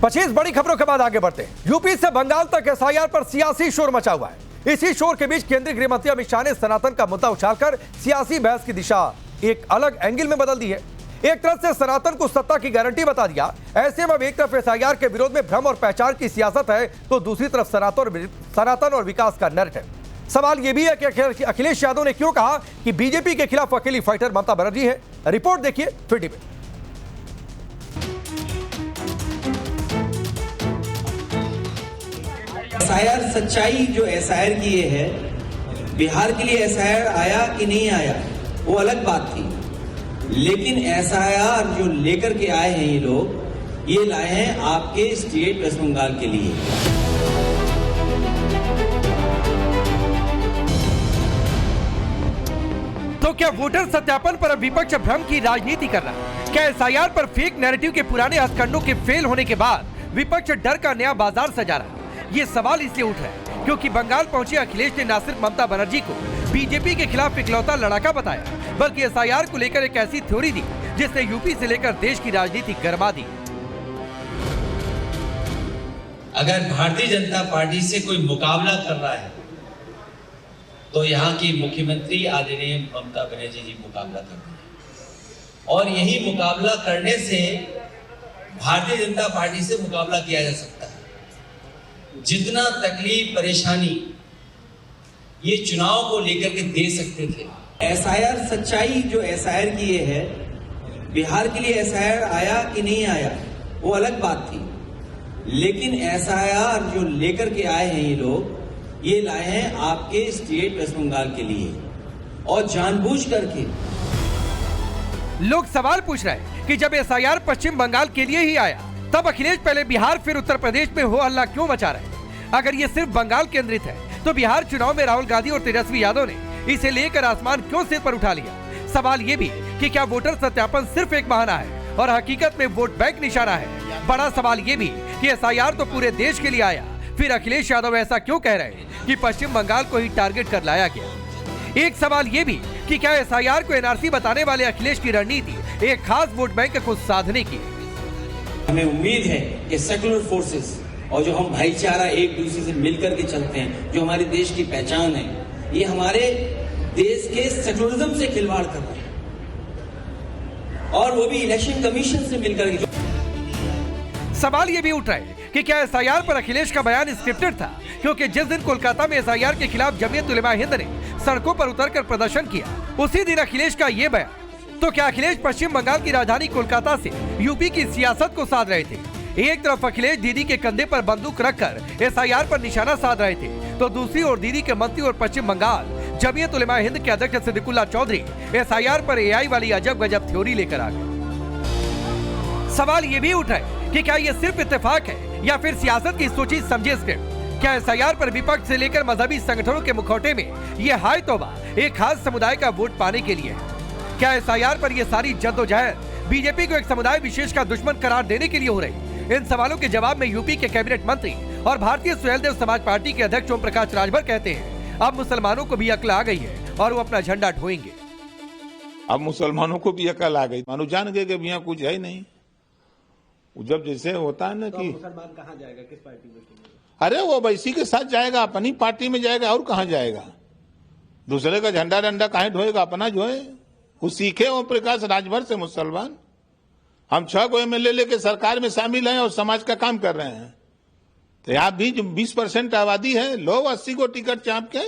25 बड़ी खबरों के बाद आगे बढ़ते हैं। यूपी से बंगाल तक एसआईआर पर सियासी शोर मचा हुआ है। इसी शोर के बीच केंद्रीय गृह मंत्री अमित शाह ने सनातन का मुद्दा उछालकर सियासी बहस की दिशा एक अलग एंगल में बदल दी है। एक तरफ से सनातन को सत्ता की गारंटी बता दिया, ऐसे में अब एक तरफ एसआईआर के विरोध में भ्रम और पहचान की सियासत है, तो दूसरी तरफ सनातन और विकास का नैरेटिव। सवाल यह भी है कि अखिलेश यादव ने क्यों कहा कि बीजेपी के खिलाफ अकेली फाइटर ममता बनर्जी है। रिपोर्ट देखिए फिर डिबेट। एसआईआर सच्चाई जो एसआईआर की ये है, बिहार के लिए एसआईआर आया कि नहीं आया वो अलग बात थी, लेकिन एसआईआर जो लेकर के आए हैं ये लोग, ये लाए हैं आपके स्टेट वेस्ट बंगाल के लिए। तो क्या वोटर सत्यापन पर विपक्ष भ्रम की राजनीति कर रहा है? क्या एसआईआर पर फेक नैरेटिव के पुराने हथकंडों के फेल होने के बाद विपक्ष डर का नया बाजार सजा रहा है? ये सवाल इसलिए उठ रहा है क्योंकि बंगाल पहुंचे अखिलेश ने न सिर्फ ममता बनर्जी को बीजेपी के खिलाफ इकलौता लड़ाका बताया, बल्कि एसआईआर को लेकर एक ऐसी थ्योरी दी जिसने यूपी से लेकर देश की राजनीति गरमा दी। अगर भारतीय जनता पार्टी से कोई मुकाबला कर रहा है तो यहाँ की मुख्यमंत्री आदरणीय ममता बनर्जी जी मुकाबला कर रही है, और यही मुकाबला करने से भारतीय जनता पार्टी से मुकाबला किया जा सकता है। जितना तकलीफ परेशानी ये चुनाव को लेकर के दे सकते थे। एसआईआर सच्चाई जो एसआईआर की ये है, बिहार के लिए एसआईआर आया कि नहीं आया वो अलग बात थी, लेकिन एसआईआर जो लेकर के आए हैं ये लोग, ये लाए हैं आपके स्टेट वेस्ट बंगाल के लिए, और जानबूझ करके। लोग सवाल पूछ रहे हैं कि जब एसआईआर पश्चिम बंगाल के लिए ही आया, तब अखिलेश पहले बिहार फिर उत्तर प्रदेश में हो हल्ला क्यों मचा रहे हैं? अगर ये सिर्फ बंगाल केंद्रित है तो बिहार चुनाव में राहुल गांधी और तेजस्वी यादव ने इसे लेकर आसमान क्यों सिर पर उठा लिया? सवाल ये भी कि क्या वोटर सत्यापन सिर्फ एक बहाना है और हकीकत में वोट बैंक निशाना है? बड़ा सवाल ये भी कि एसआईआर तो पूरे देश के लिए आया, फिर अखिलेश यादव ऐसा क्यों कह रहे हैं कि पश्चिम बंगाल को ही टारगेट कर लाया गया? एक सवाल ये भी कि क्या एसआईआर को एनआरसी बताने वाले अखिलेश की रणनीति एक खास वोट बैंक को साधने की? हमें उम्मीद है कि सेकुलर फोर्सेस और जो हम भाईचारा एक दूसरे से मिलकर के चलते हैं, जो हमारे देश की पहचान है, ये हमारे देश के सेकुलरिज्म से खिलवाड़ कर रहे हैं, और वो भी इलेक्शन कमीशन से मिलकर के। सवाल ये भी उठ रहा है कि क्या एसआईआर पर अखिलेश का बयान स्क्रिप्टेड था? क्योंकि जिस दिन कोलकाता में एसआईआर के खिलाफ जमीयत उलेमा हिंद ने सड़कों पर उतरकर प्रदर्शन किया, उसी दिन अखिलेश का ये बयान। तो क्या अखिलेश पश्चिम बंगाल की राजधानी कोलकाता से यूपी की सियासत को साध रहे थे? एक तरफ अखिलेश दीदी के कंधे पर बंदूक रखकर एसआईआर पर निशाना साध रहे थे, तो दूसरी ओर दीदी के मंत्री और पश्चिम बंगाल जमीयत उलेमा हिंद के अध्यक्ष सिद्दीकुल्लाह चौधरी एसआईआर पर एआई वाली अजब गजब थ्योरी लेकर आ गए। सवाल ये भी उठ रहा है कि क्या ये सिर्फ इत्तेफाक है या फिर सियासत की सोची समझी स्क्रिप्ट? क्या एसआईआर पर विपक्ष से लेकर मजहबी संगठनों के मुखौटे में ये हाय तौबा एक खास समुदाय का वोट पाने के लिए है? क्या एसआईआर पर ये सारी जद्दोजहद बीजेपी को एक समुदाय विशेष का दुश्मन करार देने के लिए हो रही? इन सवालों के जवाब में यूपी के कैबिनेट मंत्री और भारतीय सुहेलदेव समाज पार्टी के अध्यक्ष ओम प्रकाश राजभर कहते हैं, अब मुसलमानों को भी अक्ल आ गई है और वो अपना झंडा ढोएंगे। अब मुसलमानों को भी अक्ल आ गई, मानो जान गए कि यहाँ कुछ है ही नहीं। जब जैसे होता है ना कि मुसलमान कहाँ जाएगा, किस पार्टी में? अरे वो वैसी के साथ जाएगा, अपनी पार्टी में जाएगा, और कहाँ जाएगा? दूसरे का झंडा डंडा कहाँ ढोएगा? अपना जो है वो सीखे ओम प्रकाश राजभर से मुसलमान। हम 6 को एमएलए लेके सरकार में शामिल हैं और समाज का काम कर रहे हैं, तो आप भी जो 20% आबादी है, लो 80 को टिकट चाप के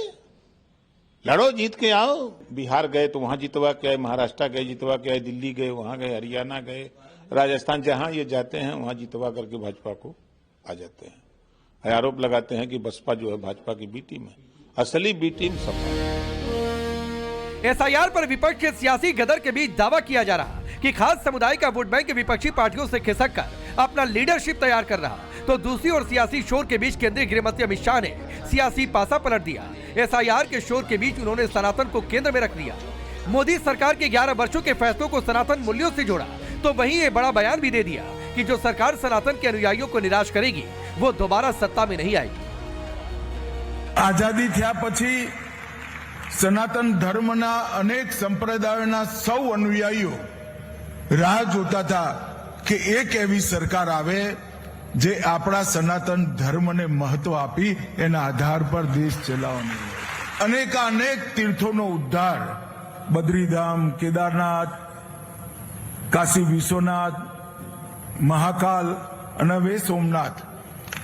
लड़ो, जीत के आओ। बिहार गए तो वहां जितवा के आए, महाराष्ट्र गए जितवा के आए, दिल्ली गए वहां गए, हरियाणा गए, राजस्थान, जहां ये जाते हैं वहां जितवा करके भाजपा को आ जाते हैं। आरोप लगाते हैं कि बसपा जो है भाजपा की बी टीम है, असली बी टीम सपा। एसआईआर पर विपक्ष के सियासी गदर के बीच दावा किया जा रहा कि खास समुदाय का वोट बैंक विपक्षी पार्टियों से खिसक कर अपना लीडरशिप तैयार कर रहा, तो दूसरी ओर सियासी शोर के बीच केंद्रीय गृह मंत्री अमित शाह ने सियासी पासा पलट दिया। एसआईआर के शोर के बीच उन्होंने सनातन को केंद्र में रख दिया। मोदी सरकार के 11 वर्षों के फैसलों को सनातन मूल्यों से जोड़ा, तो वहीं ये बड़ा बयान भी दे दिया कि जो सरकार सनातन के अनुयायियों को निराश करेगी वो दोबारा सत्ता में नहीं आएगी। आजादी थया पछी सनातन धर्मना अनेक संप्रदायोना सौ अनुयायीओ राह जोता था कि एक एवी सरकार आवे જે આપણા સનાતન ધર્મને મહત્વ આપી એના આધાર પર દેશ ચલાવવાનો અનેક તીર્થોનો ઉદ્ધાર બદ્રીધામ, કેદારનાથ, કાશી વિશ્વનાથ, મહાકાલ અને હવે સોમનાથ,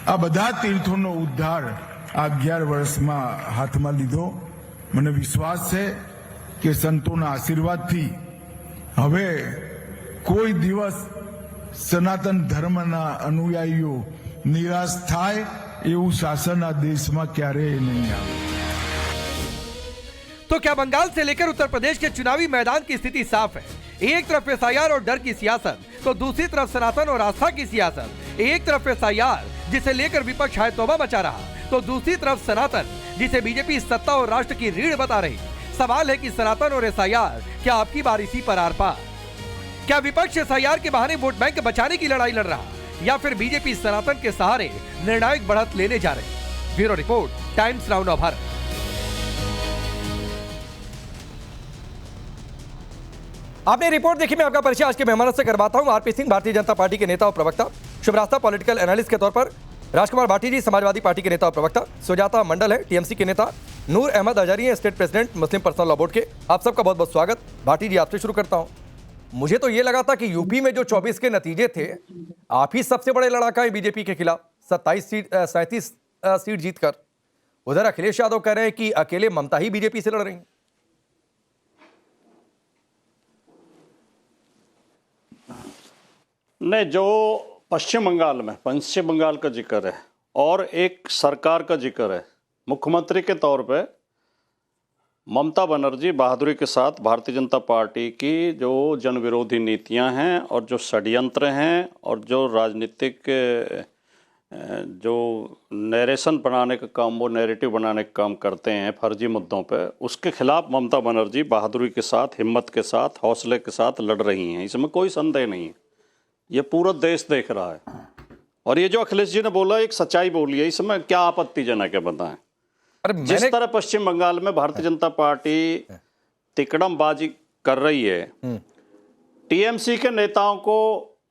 આ બધા તીર્થોનો ઉદ્ધાર આ 11 વર્ષમાં હાથમાં લીધો. મને વિશ્વાસ છે કે સંતોના આશીર્વાદથી હવે કોઈ દિવસ સનાતન ધર્મના અનુયાયીઓ નિરાશ થાય એવું શાસન આ દેશમાં ક્યારેય નહીં આવે. तो क्या बंगाल से लेकर उत्तर प्रदेश के चुनावी मैदान की स्थिति साफ है? एक तरफ एसआईआर और डर की सियासत, तो दूसरी तरफ सनातन और आस्था की सियासत. एक तरफ एसआईआर जिसे लेकर विपक्ष हाय तौबा मचा रहा, तो दूसरी तरफ सनातन जिसे बीजेपी सत्ता और राष्ट्र की रीढ़ बता रही. सवाल है कि सनातन और एसआईआर क्या आपकी बार इसी पर आर पार? क्या विपक्ष एसआईआर के बहाने वोट बैंक बचाने की लड़ाई लड़ रहा, या फिर बीजेपी सनातन के सहारे निर्णायक बढ़त लेने जा रहे? Bureau report, times now Bharat. आपने रिपोर्ट देखी. मैं आपका परिचय आज के मेहमानों से करवाता हूं. आरपी सिंह, भारतीय जनता पार्टी के नेता और प्रवक्ता. शिवरास्ता, पॉलिटिकल एनालिस्ट के तौर पर. राजकुमार भाटी जी, समाजवादी पार्टी के नेता और प्रवक्ता. सुजाता मंडल है, टीएमसी के नेता. नूर अहमद अजहरी है, स्टेट प्रेसिडेंट मुस्लिम पर्सनल लॉ बोर्ड के. आप सबका बहुत बहुत स्वागत. भाटी जी, आपसे शुरू करता हूं. मुझे तो ये लगा था कि यूपी में जो 24 के नतीजे थे, आप ही सबसे बड़े लड़ाका है बीजेपी के खिलाफ. 37 सीट जीतकर. उधर अखिलेश यादव कह रहे हैं कि अकेले ममता ही बीजेपी से लड़ रही हैं. नहीं, जो पश्चिम बंगाल का जिक्र है और एक सरकार का जिक्र है. मुख्यमंत्री के तौर पे ममता बनर्जी बहादुरी के साथ भारतीय जनता पार्टी की जो जनविरोधी नीतियां हैं और जो षड्यंत्र हैं और जो राजनीतिक जो नरेशन बनाने का काम, वो नैरेटिव बनाने का काम करते हैं फर्जी मुद्दों पे, उसके खिलाफ ममता बनर्जी बहादुरी के साथ, हिम्मत के साथ, हौसले के साथ लड़ रही हैं. इसमें कोई संदेह नहीं है. ये पूरा देश देख रहा है. और ये जो अखिलेश जी ने बोला, एक सच्चाई बोली है. इसमें क्या आपत्तिजनक है बताएं? जिस तरह पश्चिम बंगाल में भारतीय जनता पार्टी तिकड़मबाजी कर रही है, टीएमसी के नेताओं को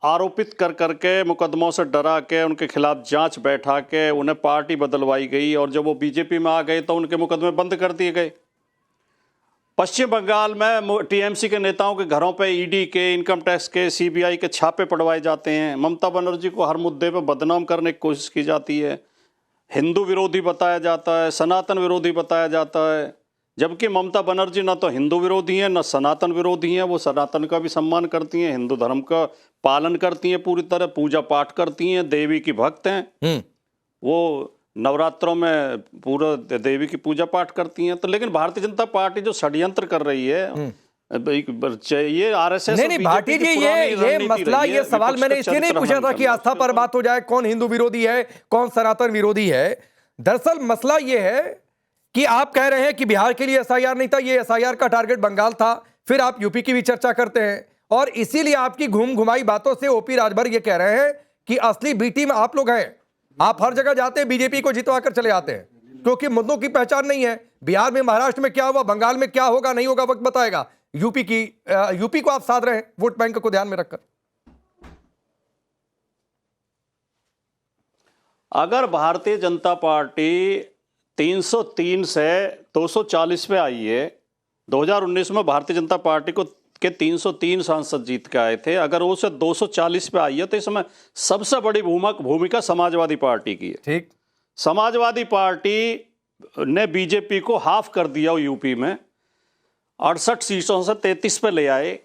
आरोपित कर करके, मुकदमों से डरा के, उनके खिलाफ जांच बैठा के उन्हें पार्टी बदलवाई गई, और जब वो बीजेपी में आ गए तो उनके मुकदमे बंद कर दिए गए. पश्चिम बंगाल में टीएमसी के नेताओं के घरों पे ईडी के, इनकम टैक्स के, सीबीआई के छापे पड़वाए जाते हैं. ममता बनर्जी को हर मुद्दे पे बदनाम करने की कोशिश की जाती है. हिंदू विरोधी बताया जाता है, सनातन विरोधी बताया जाता है. जबकि ममता बनर्जी ना तो हिंदू विरोधी हैं, ना सनातन विरोधी हैं. वो सनातन का भी सम्मान करती हैं, हिंदू धर्म का पालन करती हैं, पूरी तरह पूजा पाठ करती हैं, देवी की भक्त हैं. वो नवरात्रों में पूरा देवी की पूजा पाठ करती हैं. तो लेकिन भारतीय जनता पार्टी जो षड्यंत्र कर रही है, ये आरएसएस. नहीं भाटी जी, ये मसला, ये सवाल मैंने इसलिए नहीं पूछा था कि आस्था पर बात हो जाए, कौन हिंदू विरोधी है, कौन सनातन विरोधी है. दरअसल मसला ये है कि आप कह रहे हैं कि बिहार के लिए एसआईआर नहीं था, ये एसआईआर का टारगेट बंगाल था. फिर आप यूपी की भी चर्चा करते हैं, और इसीलिए आपकी घूम घुमाई बातों से ओपी राजभर ये कह रहे हैं कि असली बी टीम आप लोग हैं. आप हर जगह जाते हैं, बीजेपी को जितवा कर चले आते हैं, क्योंकि मुद्दों की पहचान नहीं है. बिहार में, महाराष्ट्र में क्या हुआ, बंगाल में क्या होगा नहीं होगा, वक्त बताएगा. यूपी को आप साध रहे हैं वोट बैंक को ध्यान में रखकर. अगर भारतीय जनता पार्टी 303 से 240 पे आई है, 2019 में भारतीय जनता पार्टी को के 303 सांसद जीत के आए थे, अगर वो से 240 पे आई है, तो इसमें सबसे बड़ी भूमिका समाजवादी पार्टी की है. ठीक, समाजवादी पार्टी ने बीजेपी को हाफ कर दिया यूपी में, 68 सीटों से 33 पे ले आए.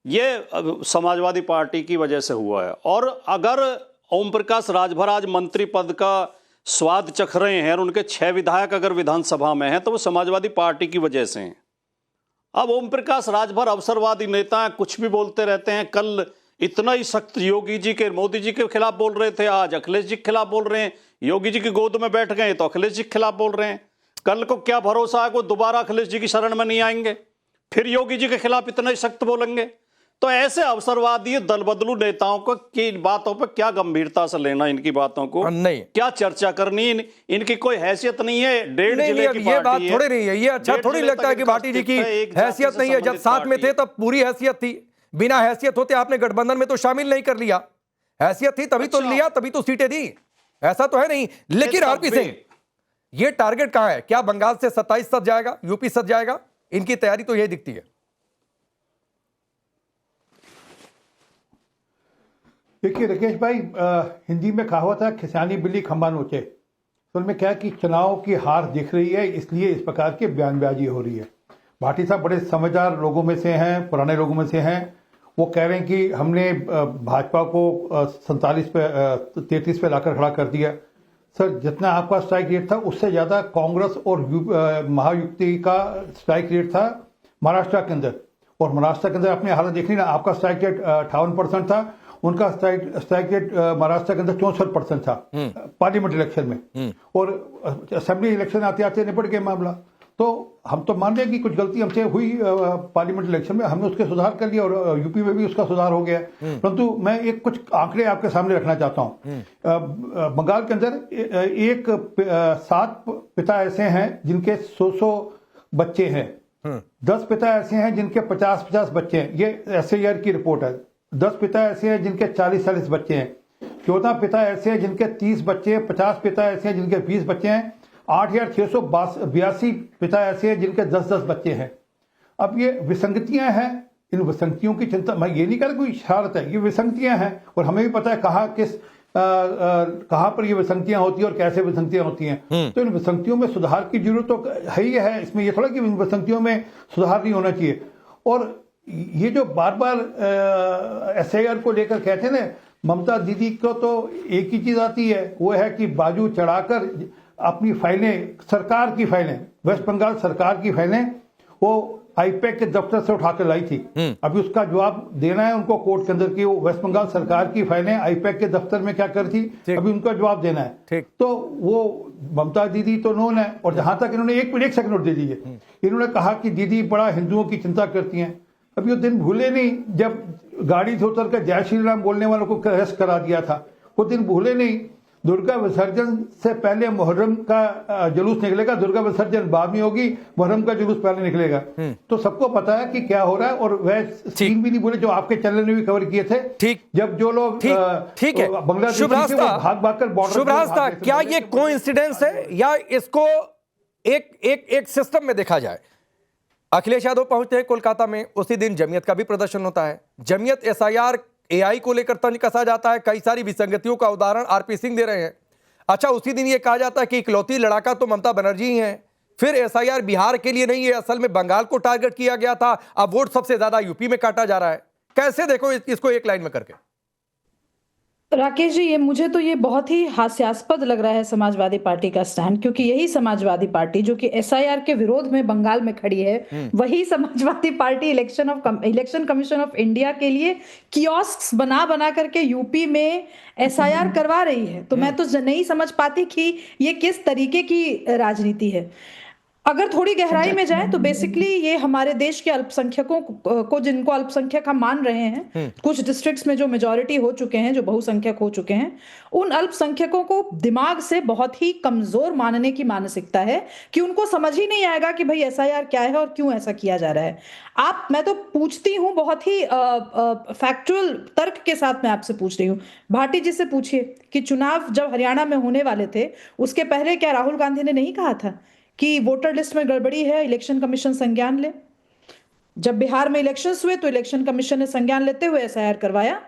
ये समाजवादी पार्टी की वजह से हुआ है. और अगर ओम प्रकाश राजभर आज मंत्री पद का स्वाद चख रहे हैं और उनके 6 विधायक अगर विधानसभा में हैं, तो वो समाजवादी पार्टी की वजह से हैं. अब ओम प्रकाश राजभर अवसरवादी नेता हैं, कुछ भी बोलते रहते हैं. कल इतना ही सख्त योगी जी के, मोदी जी के खिलाफ बोल रहे थे, आज अखिलेश जी के खिलाफ बोल रहे हैं. योगी जी की गोद में बैठ गए तो अखिलेश जी के खिलाफ बोल रहे हैं. कल को क्या भरोसा है को दोबारा अखिलेश जी की शरण में नहीं आएंगे, फिर योगी जी के खिलाफ इतना ही सख्त बोलेंगे. तो ऐसे अवसरवादी दल बदलू नेताओं को की बातों पर क्या गंभीरता से लेना, इनकी बातों को नहीं, क्या चर्चा करनी, इनकी कोई हैसियत नहीं है. 1.5 जिले की ये बात थोड़ी नहीं है. ये अच्छा थोड़ी लगता है कि भाटी जी की हैसियत नहीं है. जब साथ में थे तब पूरी हैसियत थी, बिना हैसियत होते आपने गठबंधन में तो शामिल नहीं कर लिया. हैसियत थी तभी तो लिया, तभी तो सीटें दी, ऐसा तो है नहीं। लेकिन आरपी सिंह, ये टारगेट कहां है? क्या बंगाल से 27 सच जाएगा, यूपी सच जाएगा? इनकी तैयारी तो यही दिखती है। देखिए राकेश भाई, हिंदी में कहावत है खिसानी बिल्ली खंबा नोचे। तो उनमें क्या है कि चुनाव की हार दिख रही है, इसलिए इस प्रकार की बयानबाजी हो रही है। भाटी साहब बड़े समझदार लोगों में से हैं, पुराने लोगों में से हैं। वो कह रहे हैं कि हमने भाजपा को 47 पे 33 पे लाकर खड़ा कर दिया। सर, जितना आपका स्ट्राइक रेट था उससे ज़्यादा कांग्रेस और महायुति का स्ट्राइक रेट था महाराष्ट्र के अंदर। और महाराष्ट्र के अंदर अपनी हालत देख ली ना, आपका स्ट्राइक रेट 58% था, उनका स्ट्राइक रेट महाराष्ट्र के अंदर 64% था पार्लियामेंट इलेक्शन में। और असेंबली इलेक्शन आते आते निपट गया मामला। तो हम तो मान रहे हैं कि कुछ गलती हमसे हुई पार्लियामेंट इलेक्शन में, हमने उसके सुधार कर लिया और यूपी में भी उसका सुधार हो गया। परंतु मैं एक कुछ आंकड़े आपके सामने रखना चाहता हूं। बंगाल के अंदर 7 पिता ऐसे हैं जिनके 100 बच्चे हैं, 10 पिता ऐसे हैं जिनके 50 बच्चे हैं। ये SIR की रिपोर्ट है। 10 पिता ऐसे हैं जिनके 40 बच्चे हैं, 14 पिता ऐसे हैं जिनके 30 बच्चे हैं, 50 पिता ऐसे हैं जिनके 20 बच्चे हैं, 8,682 पिता ऐसे हैं जिनके 10 बच्चे हैं। अब ये विसंगतियां हैं, इन विसंगतियों की चिंता, मैं ये नहीं कर कोई शरारत है, ये विसंगतियां हैं और हमें भी पता है कहाँ पर ये विसंगतियां होती हैं और कैसे विसंगतियां होती हैं। तो इन विसंगतियों में सुधार की जरूरत तो है ही है, इसमें ये थोड़ा कि इन विसंगतियों में सुधार नहीं होना चाहिए। और ये जो बार बार SIR को लेकर कहते हैं ना, ममता दीदी को तो एक ही चीज आती है, वो है कि बाजू चढ़ाकर अपनी फाइलें, सरकार की फाइलें, वेस्ट बंगाल सरकार की फाइलें वो आईपैक के दफ्तर से उठाकर लाई थी। अभी उसका जवाब देना है उनको कोर्ट के अंदर की वो वेस्ट बंगाल सरकार की फाइलें आईपैक के दफ्तर में क्या कर थी, अभी उनका जवाब देना है। तो वो ममता दीदी तो नोन है। और जहां तक इन्होंने एक सेकंड नोट दे दीजिए, इन्होंने कहा कि दीदी बड़ा हिंदुओं की चिंता करती हैं। अब ये दिन भूले नहीं जब गाड़ी से उतर कर जय श्री राम बोलने वालों को अरेस्ट करा दिया था, वो दिन भूले नहीं। दुर्गा विसर्जन से पहले मुहर्रम का जुलूस निकलेगा, दुर्गा विसर्जन बाद में होगी, मुहर्रम का जुलूस पहले निकलेगा। तो सबको पता है कि क्या हो रहा है। और वह सीन भी नहीं भूले जो आपके चैनल ने भी कवर किए थे। ठीक, जब जो लोग ठीक है, बांग्लादेश भाग कर बॉर्डर, शुभरास्ता, क्या ये कोइंसिडेंस है या इसको एक सिस्टम में देखा जाए? अखिलेश यादव पहुंचते हैं कोलकाता में, उसी दिन जमीयत का भी प्रदर्शन होता है। जमीयत SIR AI को लेकर तंज कसा जाता है, कई सारी विसंगतियों का उदाहरण आरपी सिंह दे रहे हैं। अच्छा, उसी दिन ये कहा जाता है कि इकलौती लड़ाका तो ममता बनर्जी ही हैं। फिर SIR बिहार के लिए नहीं है, असल में बंगाल को टारगेट किया गया था, अब वोट सबसे ज्यादा यूपी में काटा जा रहा है। कैसे देखो इसको एक लाइन में करके? राकेश जी, मुझे तो ये बहुत ही हास्यास्पद लग रहा है समाजवादी पार्टी का स्टैंड, क्योंकि यही समाजवादी पार्टी जो कि SIR के विरोध में बंगाल में खड़ी है, वही Samajwadi party election commission of India के लिए कियोस्क बना करके यूपी में SIR करवा रही है। तो मैं तो नहीं समझ पाती कि ये किस तरीके की राजनीति है। अगर थोड़ी गहराई में जाए तो बेसिकली ये हमारे देश के अल्पसंख्यकों को, जिनको अल्पसंख्यक हम मान रहे हैं, कुछ डिस्ट्रिक्ट्स में जो मेजॉरिटी हो चुके हैं, जो बहुसंख्यक हो चुके हैं, उन अल्पसंख्यकों को दिमाग से बहुत ही कमजोर मानने की मानसिकता है कि उनको समझ ही नहीं आएगा कि भाई SIR क्या है और क्यों ऐसा किया जा रहा है। मैं तो पूछती हूँ, बहुत ही फैक्चुअल तर्क के साथ मैं आपसे पूछ रही हूँ। भाटी जी से पूछिए कि चुनाव जब हरियाणा में होने वाले थे, उसके पहले क्या राहुल गांधी ने नहीं कहा था कि वोटर लिस्ट में गड़बड़ी है, इलेक्शन कमीशन संज्ञान ले? जब बिहार में इलेक्शंस हुए तो इलेक्शन कमीशन ने संज्ञान लेते हुए SIR करवाया।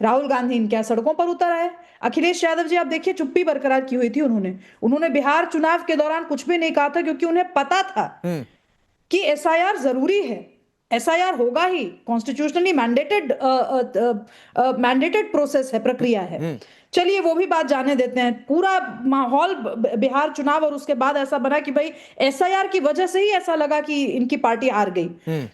राहुल गांधी इनके सड़कों पर उतर आए। अखिलेश यादव जी, आप देखिए, चुप्पी बरकरार की हुई थी उन्होंने बिहार चुनाव के दौरान कुछ भी नहीं कहा था, क्योंकि उन्हें पता था कि SIR जरूरी है, SIR होगा ही, कॉन्स्टिट्यूशनली मैंडेटेड प्रोसेस है, प्रक्रिया है। चलिए वो भी बात जाने देते हैं। पूरा माहौल बिहार चुनाव और उसके बाद ऐसा बना कि भाई SIR की वजह से ही ऐसा लगा कि इनकी पार्टी हार गई।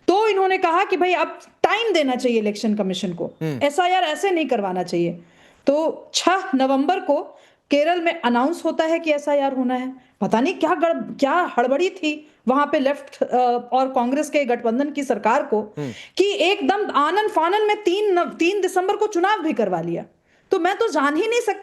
तो इन्होंने कहा कि भाई अब टाइम देना चाहिए इलेक्शन कमीशन को, SIR ऐसे नहीं करवाना चाहिए। तो 6 नवंबर को केरल में अनाउंस होता है कि SIR होना है। पता नहीं क्या हड़बड़ी थी वहां पे लेफ्ट और कांग्रेस के गठबंधन की सरकार को कि एकदम आनन फानन में 3 दिसंबर को चुनाव भी करवा लिया। तो मैं तो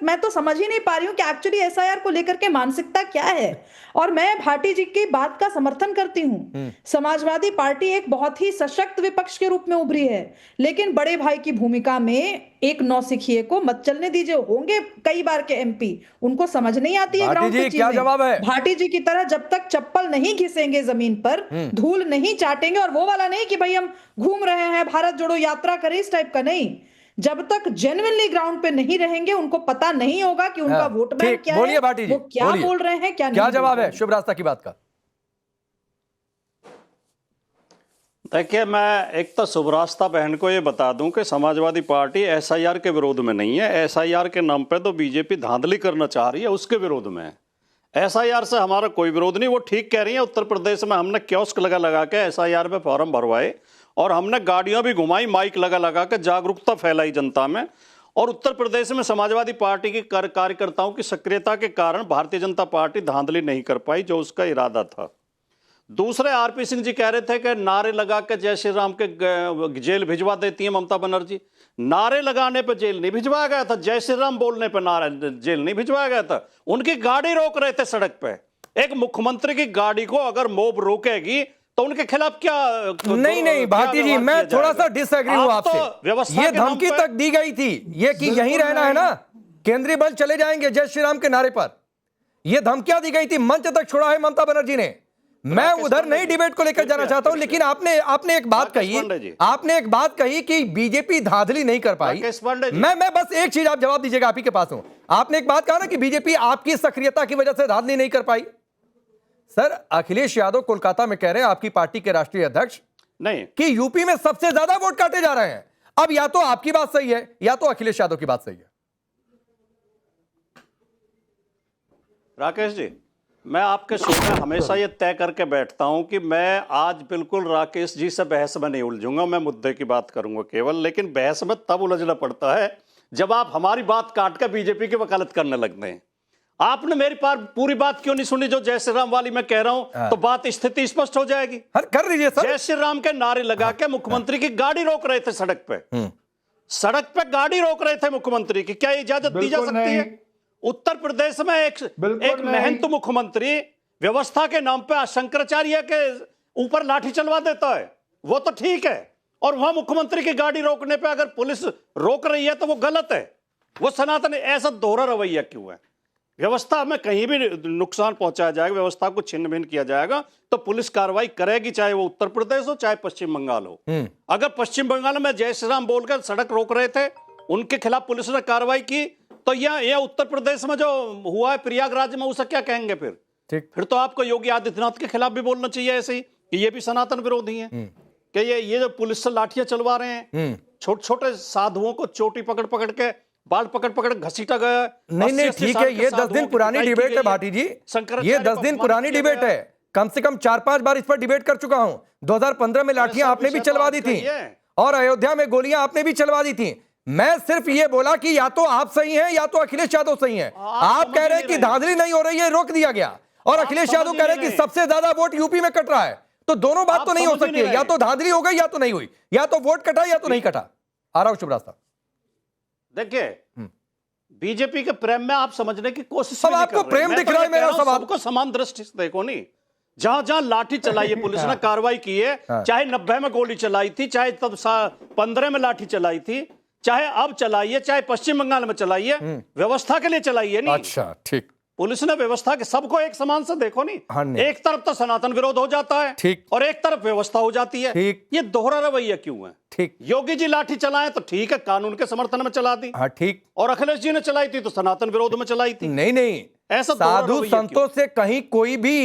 मैं तो समझ ही नहीं पा रही हूँ कि एक्चुअली एसआईआर को लेकर के मानसिकता क्या है। और मैं भाटी जी की बात का समर्थन करती हूँ। समाजवादी पार्टी एक बहुत ही सशक्त विपक्ष के रूप में उभरी है, लेकिन बड़े भाई की भूमिका में एक नौसिखिए को मत चलने दीजिए। होंगे कई बार के एमपी, उनको समझ नहीं आती है ग्राउंड पे चीजें। क्या जवाब है? भाटी जी की तरह जब तक चप्पल नहीं घिसेंगे जमीन पर, धूल नहीं चाटेंगे, और वो वाला नहीं कि भाई हम घूम रहे हैं भारत जोड़ो यात्रा करें इस टाइप का नहीं, जब तक जेन्युइनली ग्राउंड पे नहीं रहेंगे उनको पता नहीं होगा कि उनका वोट बैंक क्या है, भाटी जी, वो क्या बोल रहे हैं, क्या जवाब है शुभ रास्ता की बात का? देखिए, मैं एक तो शुभ रास्ता बहन को ये बता दूं कि समाजवादी पार्टी एसआईआर के विरोध में नहीं है। एसआईआर के नाम पे तो बीजेपी धांधली करना चाह रही है, उसके विरोध में है। एसआईआर से हमारा कोई विरोध नहीं। वो ठीक कह रही है। उत्तर प्रदेश में हमने कियोस्क लगा के एसआईआर पे फॉर्म भरवाए, और हमने गाड़ियां भी घुमाई, माइक लगा के जागरूकता फैलाई जनता में। और उत्तर प्रदेश में समाजवादी पार्टी के कार्यकर्ताओं की सक्रियता के कारण भारतीय जनता पार्टी धांधली नहीं कर पाई, जो उसका इरादा था। दूसरे आरपी सिंह जी कह रहे थे कि नारे लगा के जय श्री राम के जेल भिजवा देती है ममता बनर्जी। नारे लगाने पे जेल नहीं भिजवाया गया था, जय श्री राम बोलने पे नारे जेल नहीं भिजवाया गया था। उनकी गाड़ी रोक रहे थे सड़क पे। एक मुख्यमंत्री की गाड़ी को अगर मोब रोकेगी तो उनके खिलाफ क्या? नहीं भाटी जी, मैं थोड़ा सा डिसएग्री हूं आपसे। ये धमकी तक दी गई थी ये कि यहीं रहना है ना, केंद्रीय बल चले जाएंगे जय श्री राम के नारे पर। यह धमकियां दी गई थी, मंच तक छोड़ा है ममता बनर्जी ने। मैं उधर नहीं डिबेट को लेकर जाना चाहता हूं, लेकिन आपने एक बात कही कि बीजेपी धांधली नहीं कर पाई। मैं बस एक चीज आप जवाब दीजिएगा, आप ही के पास हूं। आपने एक बात कहा ना कि बीजेपी आपकी सक्रियता की वजह से धांधली नहीं कर पाई। सर, अखिलेश यादव कोलकाता में कह रहे हैं, आपकी पार्टी के राष्ट्रीय अध्यक्ष, नहीं कि यूपी में सबसे ज्यादा वोट काटे जा रहे हैं। अब या तो आपकी बात सही है या तो अखिलेश यादव की बात सही है। राकेश जी, मैं आपके शो में हमेशा ये तय करके बैठता हूं कि मैं आज बिल्कुल राकेश जी से बहस में नहीं उलझूंगा, मैं मुद्दे की बात करूंगा केवल। लेकिन बहस में तब उलझना पड़ता है जब आप हमारी बात काट कर बीजेपी की वकालत करने लगते हैं। आपने मेरी पूरी बात क्यों नहीं सुनी जो जय श्री राम वाली मैं कह रहा हूं? तो बात स्थिति स्पष्ट हो जाएगी। कर लीजिए सर। जय श्री राम के नारे लगा के मुख्यमंत्री की गाड़ी रोक रहे थे सड़क पे। सड़क पे गाड़ी रोक रहे थे मुख्यमंत्री की, क्या इजाजत दी जा सकती है? उत्तर प्रदेश में एक महंत मुख्यमंत्री व्यवस्था के नाम पे शंकराचार्य के ऊपर लाठी चलवा देता है, वो तो ठीक है। और वहां मुख्यमंत्री की गाड़ी रोकने पे अगर पुलिस रोक रही है तो वो गलत है। वो सनातन ऐसा दोहरा रवैया क्यों है? व्यवस्था में कहीं भी नुकसान पहुंचाया जाएगा, व्यवस्था को छिन्न भिन्न किया जाएगा तो पुलिस कार्रवाई करेगी, चाहे वो उत्तर प्रदेश हो चाहे पश्चिम बंगाल हो। अगर पश्चिम बंगाल में जय श्री राम बोलकर सड़क रोक रहे थे, उनके खिलाफ पुलिस ने कार्रवाई की, तो यह उत्तर प्रदेश में जो हुआ है प्रयागराज में, उसे क्या कहेंगे फिर? फिर तो आपको योगी आदित्यनाथ के खिलाफ भी बोलना चाहिए ऐसे ही कि ये भी सनातन विरोधी हैं, कि ये जो पुलिस से लाठियां चलवा रहे हैं, छोटे छोटे साधुओं को चोटी पकड़ के बाल पकड़ घसीटा गया। नहीं ठीक है, ये 10 दिन पुरानी डिबेट है भाटी जी, ये 10 दिन पुरानी डिबेट है। कम से कम 4-5 बार इस पर डिबेट कर चुका हूं। 2015 में लाठियां आपने भी चलवा दी थी और अयोध्या में गोलियां आपने भी चलवा दी थी। मैं सिर्फ ये बोला कि या तो आप सही हैं या तो अखिलेश यादव सही हैं। आप कह रहे हैं कि धांधली नहीं हो रही है, रोक दिया गया, और अखिलेश यादव कह रहे हैं कि सबसे ज्यादा वोट यूपी में कट रहा है। तो दोनों बात तो नहीं हो सकती है, या तो धांधली हो गई या तो नहीं हुई, या तो वोट कटा या तो नहीं कटा। आ रहा हूं शुभ रास्ता। देखिए, बीजेपी के प्रेम में आप समझने की कोशिश अब आपको प्रेम दिख रहा है मेरा सवाल। सबको समान दृष्टि से देखो नहीं। जहां जहां लाठी चलाई है पुलिस ने कार्रवाई की है, चाहे 90 में गोली चलाई थी, चाहे तब 15 में लाठी चलाई थी, चाहे अब चलाई है, चाहे पश्चिम बंगाल में चलाई है, व्यवस्था के लिए चलाई है। नहीं, अच्छा ठीक, पुलिस ने व्यवस्था के सबको एक समान से देखो नहीं। एक तरफ तो सनातन विरोध हो जाता है, ठीक, और एक तरफ व्यवस्था हो जाती है, ठीक। ये दोहरा रवैया क्यों है? ठीक, योगी जी लाठी चलाए तो ठीक है, कानून के समर्थन में चला दी, हाँ ठीक, और अखिलेश जी ने चलाई थी तो सनातन विरोध में चलाई थी। नहीं, ऐसा साधु संतों से कहीं कोई भी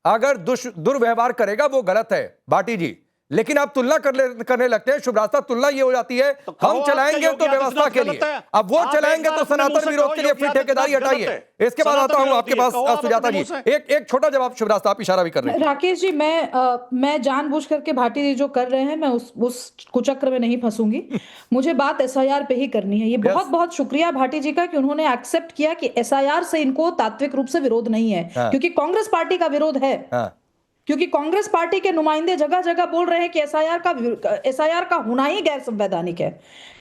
अगर दुर्व्यवहार करेगा वो गलत है भाटी जी, लेकिन आप तुलना करने लगते हैं शुभ रास्ता। तुलना ये हो जाती है तो हम चलाएंगे तो व्यवस्था के लिए, अब वो चलाएंगे तो सनातन विरोध के लिए, फिर ठेकेदारी हटाइए। इसके बाद आता हूं आपके पास सुजाता जी, एक छोटा जवाब शुभ रास्ता, आप इशारा भी कर रहे हैं। राकेश जी, मैं जानबूझ करके भाटी जी जो कर रहे हैं, मैं उस कुचक्र में नहीं फंसूंगी। मुझे बात एसआईआर पे ही करनी है। ये बहुत बहुत शुक्रिया भाटी जी का कि उन्होंने एक्सेप्ट किया कि एसआईआर से इनको तात्विक रूप से विरोध नहीं है, क्योंकि कांग्रेस पार्टी का विरोध है। क्योंकि कांग्रेस पार्टी के नुमाइंदे जगह जगह बोल रहे हैं कि एसआईआर का होना ही गैर संवैधानिक है।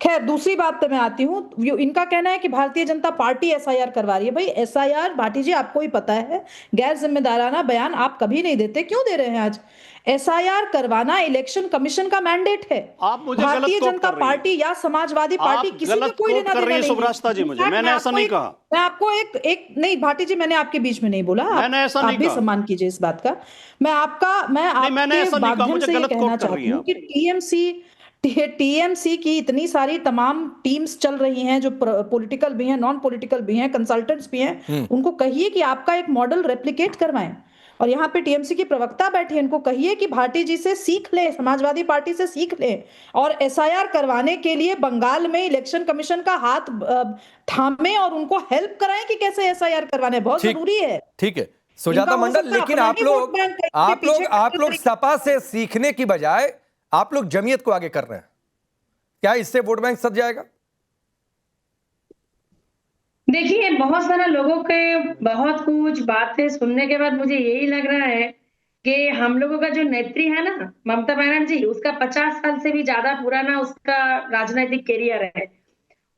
खैर, दूसरी बात पे मैं आती हूँ। इनका कहना है कि भारतीय जनता पार्टी एसआईआर करवा रही है। भाई एसआईआर, भाटी जी आपको ही पता है, गैर जिम्मेदाराना बयान आप कभी नहीं देते, क्यों दे रहे हैं आज? एसआईआर करवाना इलेक्शन कमिशन का मैंडेट है। आप मुझे गलत भारतीय कोट जनता कर रही हैं। पार्टी या समाजवादी पार्टी आप किसी में गलत कोई कोट लेना कर देना रही हैं नहीं सुब्रास्ता जी मुझे। मैंने ऐसा नहीं कहा। मैं आपको एक नहीं भाटी जी, मैंने आपके बीच में नहीं बोला। मैंने ऐसा आप नहीं भी कहा। सम्मान कीजिए इस बात का। मैं मैंने आपके ऐसा नहीं कहा, माध्यम मुझे से ये गलत कहना कोट कर रही चाहती हैं हूँ आप। कि टीएमसी की इतनी सारी तमाम टीम्स चल रही हैं, जो पॉलिटिकल भी हैं, नॉन पॉलिटिकल भी हैं, कंसल्टेंट्स भी हैं। उनको कहिए कि आपका एक मॉडल रेप्लिकेट करवाएं। और यहाँ पे टीएमसी की प्रवक्ता बैठी है, इनको कहिए कि भाटी जी से सीख ले, समाजवादी पार्टी से सीख ले, और एसआईआर करवाने के लिए बंगाल में इलेक्शन कमीशन का हाथ थामे और उनको हेल्प कराएं कि कैसे एसआईआर करवाने। बहुत जरूरी है। ठीक है सुजाता इनका हो मंडल, सकता है लेकिन अपना आप ही वोट बैंक के पीछे लोग खड़े सपा से सीखने की बजाय आप लोग जमीयत को आगे कर रहे हैं। क्या इससे वोट बैंक सज जाएगा? देखिए, बहुत सारे लोगों के बहुत कुछ बातें सुनने के बाद मुझे यही लग रहा है कि हम लोगों का जो नेत्री है ना, ममता बनर्जी, उसका 50 साल से भी ज्यादा पुराना उसका राजनीतिक कैरियर है।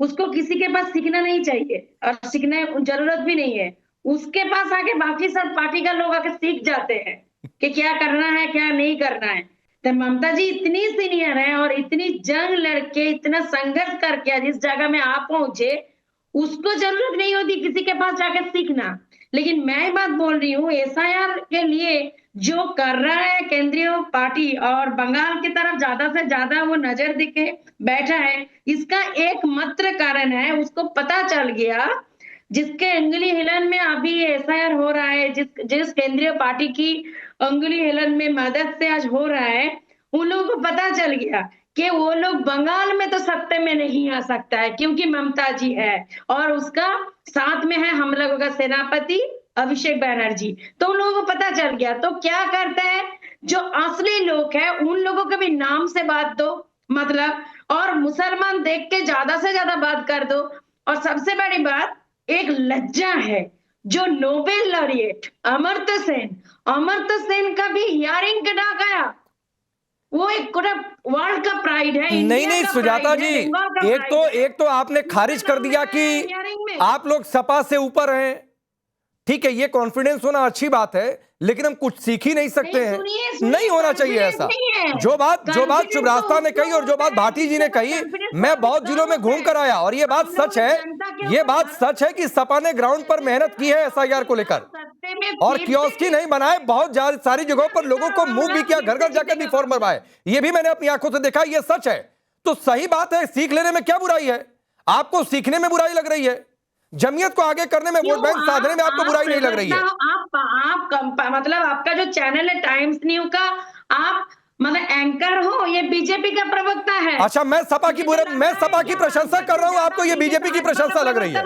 उसको किसी के पास सीखना नहीं चाहिए और सीखने जरूरत भी नहीं है। उसके पास आके बाकी सब पार्टी का लोग आके सीख जाते हैं कि क्या करना है, क्या नहीं करना है। तो ममता जी इतनी सीनियर है और इतनी जंग लड़के, इतना संघर्ष करके जिस जगह में आप पहुंचे, उसको जरूरत नहीं होती किसी के पास जाके सीखना। लेकिन मैं बात बोल रही हूँ, एसआईआर के लिए जो कर रहा है केंद्रीय पार्टी और बंगाल की तरफ ज्यादा से ज्यादा वो नजर दिखे बैठा है, इसका एकमात्र कारण है, उसको पता चल गया, जिसके अंगुली हिलन में अभी एसआईआर हो रहा है, जिस केंद्रीय पार्टी की अंगुली हिलन में मदद से आज हो रहा है, उन लोगों को पता चल गया कि वो लोग बंगाल में तो सत्ते में नहीं आ सकता है, क्योंकि ममता जी है और उसका साथ में है हम लोगों का सेनापति अभिषेक बनर्जी। तो उन लोगों को पता चल गया। तो क्या करते हैं, जो असली लोग हैं उन लोगों के भी नाम से बात दो, मतलब, और मुसलमान देख के ज्यादा से ज्यादा बात कर दो। और सबसे बड़ी बात, एक लज्जा है जो नोबेल लॉरिएट अमर्त्य सेन का भी हियरिंग करा गया। वो एक पूरा वर्ल्ड का प्राइड है। नहीं सुजाता जी, एक तो आपने खारिज कर दिया कि आप लोग सपा से ऊपर हैं। ठीक है, ये कॉन्फिडेंस होना अच्छी बात है, लेकिन हम कुछ सीख ही नहीं सकते हैं। नहीं होना चाहिए ऐसा। जो बात सुब्रास्ता ने कही और जो बात भाटी जी ने कही, मैं बहुत जिलों में घूम कर आया और ये बात सच है कि सपा ने ग्राउंड पर मेहनत की है एसआईआर को लेकर, और कियोस्क ही नहीं बनाए, बहुत सारी जगहों पर लोगों को मूव भी किया, घर घर जाकर भी फॉर्म भरवाए। ये भी मैंने अपनी आंखों से देखा, ये सच है। तो सही बात है, सीख लेने में क्या बुराई है? आपको सीखने में बुराई लग रही है, जमीयत को आगे करने में, वोट बैंक साधने में आपको बुराई नहीं लग रही है। मतलब आपका जो चैनल है टाइम्स न्यू का, आप मतलब एंकर हो, ये बीजेपी का प्रवक्ता है। अच्छा, मैं सपा की प्रशंसा कर रहा हूं, आपको ये बीजेपी की प्रशंसा लग रही है?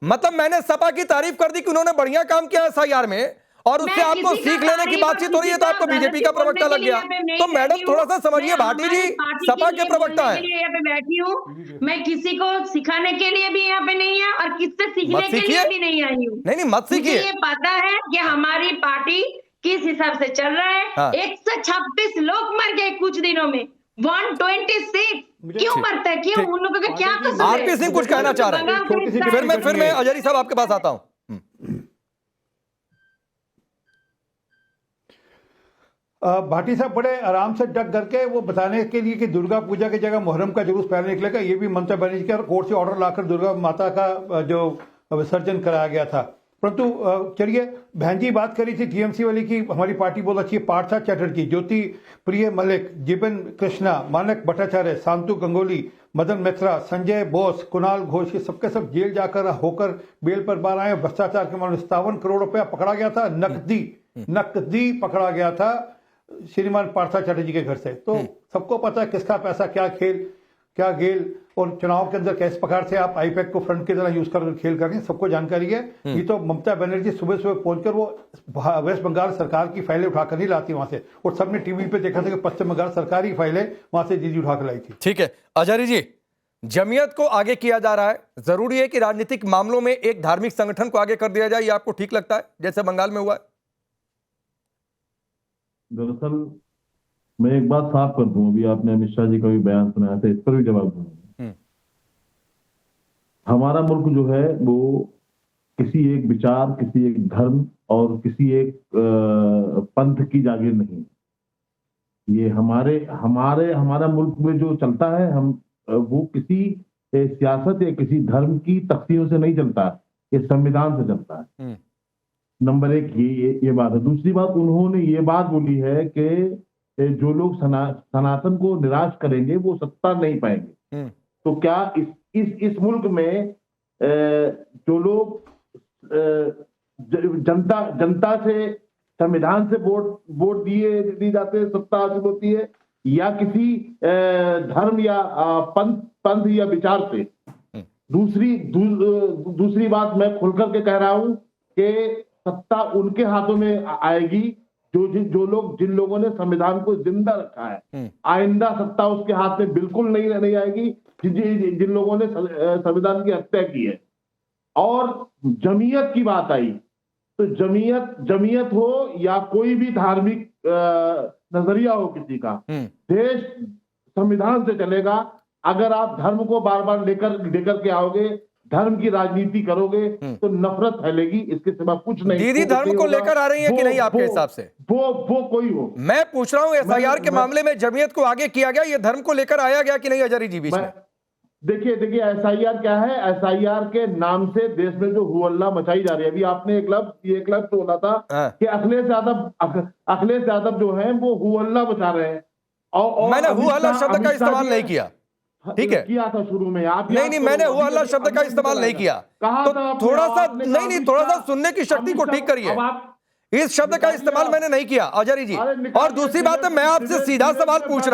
मतलब मैंने सपा की तारीफ कर दी कि उन्होंने बढ़िया काम किया एसआईआर में, और उससे आपको सीख लेने की बातचीत हो रही है, तो आपको बीजेपी का प्रवक्ता लग गया। तो मैडम थोड़ा सा समझिए, भाटी जी सपा के प्रवक्ता है। यहाँ पे बैठी हूँ, मैं किसी को सिखाने के लिए भी यहाँ पे नहीं है और किससे सीखने के लिए भी नहीं आई हूँ। नहीं मत सीखिए। ये पता है कि हमारी पार्टी किस हिसाब से चल रहा है। हाँ। 126 लोग मर गए कुछ दिनों में, 126। क्यों मरते हैं? क्यों? उन लोगों का क्या कसूर है? आरपी सिंह कुछ कहना चाह रहे हैं। फिर मैं अजहरी साहब आपके पास आता हूं। भाटी साहब बड़े आराम से डक करके वो बताने के लिए कि दुर्गा पूजा की जगह मुहर्रम का जुलूस पहले निकलेगा, ये भी ममता बनर्जी का कोर्ट से ऑर्डर लाकर दुर्गा माता का जो विसर्जन कराया गया था। परंतु चलिए, बहन जी बात करी थी टीएमसी वाली की हमारी पार्टी बहुत अच्छी है। पार्था चैटर्जी, ज्योति प्रिय मलिक, जीवन कृष्णा, मानक भट्टाचार्य, शांतु गंगोली, मदन मित्रा, संजय बोस, कुणाल घोष, ये सबके सब जेल जाकर होकर बेल पर बाहर आए। भ्रष्टाचार के मामले 57 करोड़ रुपया पकड़ा गया था, नकदी पकड़ा गया था श्रीमान पार्था चैटर्जी के घर से। तो सबको पता है किसका पैसा, क्या खेल, क्या गेल, और चुनाव के अंदर किस प्रकार से आप आईपैड को फ्रंट की तरह यूज कर खेल कर रहे हैं, सबको जानकारी है। ये तो ममता बनर्जी सुबह पहुंचकर वो वेस्ट बंगाल सरकार की फाइलें उठाकर नहीं लाती वहां से, और सबने टीवी पे देखा था कि पश्चिम बंगाल सरकार की फाइलें वहां से दीदी उठाकर लाई थी। ठीक है अजहरी जी, जमीयत को आगे किया जा रहा है, जरूरी है कि राजनीतिक मामलों में एक धार्मिक संगठन को आगे कर दिया जाए, ये आपको ठीक लगता है जैसे बंगाल में हुआ है? दरअसल मैं एक बात साफ कर दूं, अभी आपने अमित शाह जी का भी बयान सुनाया था, इस पर भी जवाब दूंगा। हमारा मुल्क जो है वो किसी एक विचार, किसी एक धर्म और किसी एक पंथ की जागीर नहीं। ये हमारा मुल्क में जो चलता है, हम वो किसी सियासत या किसी धर्म की तख्तियों से नहीं चलता, ये संविधान से चलता है। नंबर एक ये बात है। दूसरी बात, उन्होंने ये बात बोली है कि जो लोग सनातन को निराश करेंगे वो सत्ता नहीं पाएंगे। तो क्या इस मुल्क में जो लोग जनता से, संविधान से वोट दिए जाते हैं, सत्ता हासिल होती है, या किसी धर्म या पंथ या विचार से? दूसरी बात मैं खुलकर के कह रहा हूं कि सत्ता उनके हाथों में आएगी जिन लोगों ने संविधान को जिंदा रखा है। आइंदा सत्ता उसके हाथ में बिल्कुल नहीं आएगी जिन लोगों ने संविधान की हत्या की है। और जमीयत की बात आई तो जमीयत हो या कोई भी धार्मिक नजरिया हो किसी का, देश संविधान से चलेगा। अगर आप धर्म को बार बार लेकर के आओगे, धर्म की राजनीति करोगे तो नफरत फैलेगी, इसके सिवा कुछ नहीं। दीदी धर्म को लेकर आ रही है कि नहीं आपके हिसाब से? वो कोई हो। मैं पूछ रहा हूं एसआईआर के मामले में जमीयत को आगे किया गया, ये धर्म को लेकर आया गया कि नहीं हजारी जी बीच में? देखिए एसआईआर क्या है? एसआईआर के नाम से देश में जो हुअल्ला मचाई जा रही है। अभी आपने एक लफ्ज बोला था कि अखिलेश यादव जो है वो हुअल्ला मचा रहे हैं, और मैंने हुअल्ला शब्द का इस्तेमाल नहीं किया, ठीक है? किया था शुरू में आप। नहीं, मैंने हुअल्ला शब्द का इस्तेमाल नहीं किया। तो थोड़ा सा सुनने की शक्ति को ठीक करिए। इस शब्द का इस्तेमाल मैंने नहीं किया हजारी जी। और दूसरी बात है, मैं आपसे सीधा सवाल पूछ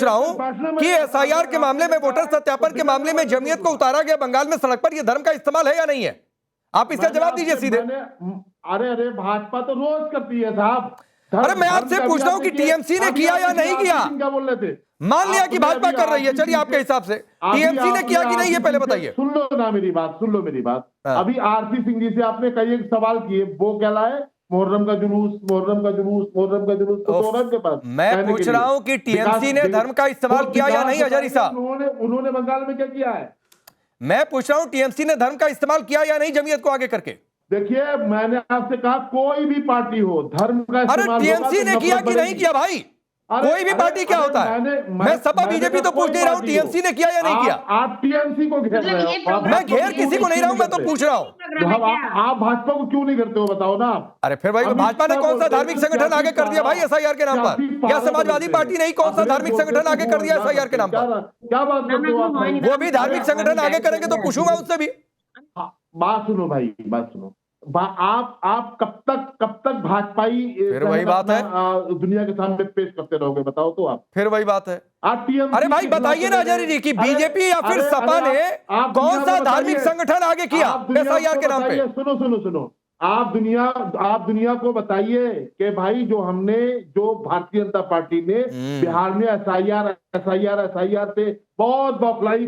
रहा हूं कि एसआईआर के मामले में, वोटर सत्यापन के मामले में जमीयत को उतारा गया बंगाल में सड़क पर, यह धर्म का इस्तेमाल है या नहीं है? आप इसका जवाब दीजिए सीधे। अरे भाजपा तो रोज करती है साहब। अरे मैं आपसे पूछ रहा हूं कि टीएमसी ने किया या नहीं किया? बोल रहे थे, मान लिया कि भाजपा कर रही है, चलिए आपके हिसाब से टीएमसी ने किया कि नहीं, ये पहले बताइए। सुन लो मेरी बात। अभी आरती सिंह जी से आपने कई एक सवाल किए, वो क्या लाए? मुहर्रम का जुलूस तो के पास। मैं पूछ रहा हूं कि टीएमसी ने धर्म का इस्तेमाल किया या नहीं हजारी साहब? उन्होंने बंगाल में क्या किया है? मैं पूछ रहा हूं टीएमसी ने धर्म का इस्तेमाल किया या नहीं जमीयत को आगे करके? देखिए, मैंने आपसे कहा कोई भी पार्टी हो, धर्म का इस्तेमाल। अरे टीएमसी ने किया कि नहीं किया भाई? कोई भी पार्टी क्या होता है? मैं सपा बीजेपी तो पूछ नहीं रहा हूं, टीएमसी ने किया या नहीं किया? आप टीएमसी को घेर रहे हो। मैं घेर किसी को नहीं रहा हूं, मैं तो पूछ रहा हूं। आप भाजपा को क्यों नहीं करते हो, बताओ ना आप। अरे फिर भाई, भाजपा ने कौन सा धार्मिक संगठन आगे कर दिया भाई एसआईआर के नाम पर? या समाजवादी पार्टी ने कौन सा धार्मिक संगठन आगे कर दिया एसआईआर के नाम पर? क्या बात करते हो आप? वो भी धार्मिक संगठन आगे करेंगे तो पूछूंगा उससे भी। बात सुनो भाई, बात सुनो। आप कब तक भाजपाई फिर वही बात है, दुनिया के सामने पेश करते रहोगे? बताओ तो आप। फिर वही बात है। आप टीएमसी, अरे भाई बताइए ना हजारी जी कि बीजेपी या फिर सपा ने कौन सा धार्मिक संगठन आगे किया एसआईआर के नाम पे? सुनो, आप दुनिया को बताइए कि भाई जो भारतीय जनता पार्टी ने बिहार में एसआईआर पे बहुत बौखलाई।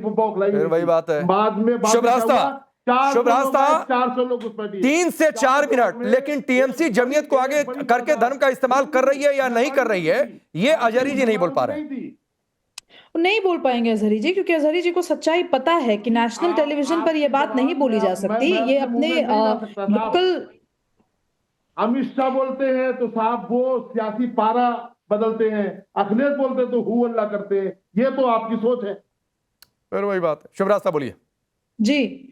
फिर वही बात है। बाद में शुभ रास्ता 400 लोग उस पर 3 से 4 मिनट। लेकिन टीएमसी जमीयत को आगे करके धर्म का इस्तेमाल कर रही है या नहीं कर रही है, ये अजहरी जी नहीं बोल पा रहे। नहीं बोल पाएंगे अजहरी जी, क्योंकि अजहरी जी को सच्चाई पता है कि नेशनल टेलीविजन पर यह बात नहीं बोली जा सकती। ये अपने लोकल अमित शाह बोलते हैं तो साहब वो सियासी पारा बदलते हैं, अखिलेश बोलते तो हु अल्लाह करते हैं। ये तो आपकी सोच है। फिर वही बात है। शुभ रास्ता बोलिए जी।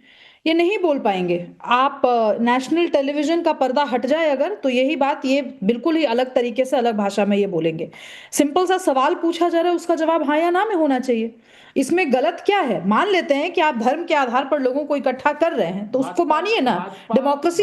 ये नहीं बोल पाएंगे। आप नेशनल टेलीविजन का पर्दा हट जाए अगर, तो यही बात ये बिल्कुल ही अलग तरीके से, अलग भाषा में ये बोलेंगे। सिंपल सा सवाल पूछा जा रहा है, उसका जवाब हाँ या ना में होना चाहिए। इसमें गलत क्या है? मान लेते हैं कि आप धर्म के आधार पर लोगों को इकट्ठा कर रहे हैं, तो उसको मानिए ना, डेमोक्रेसी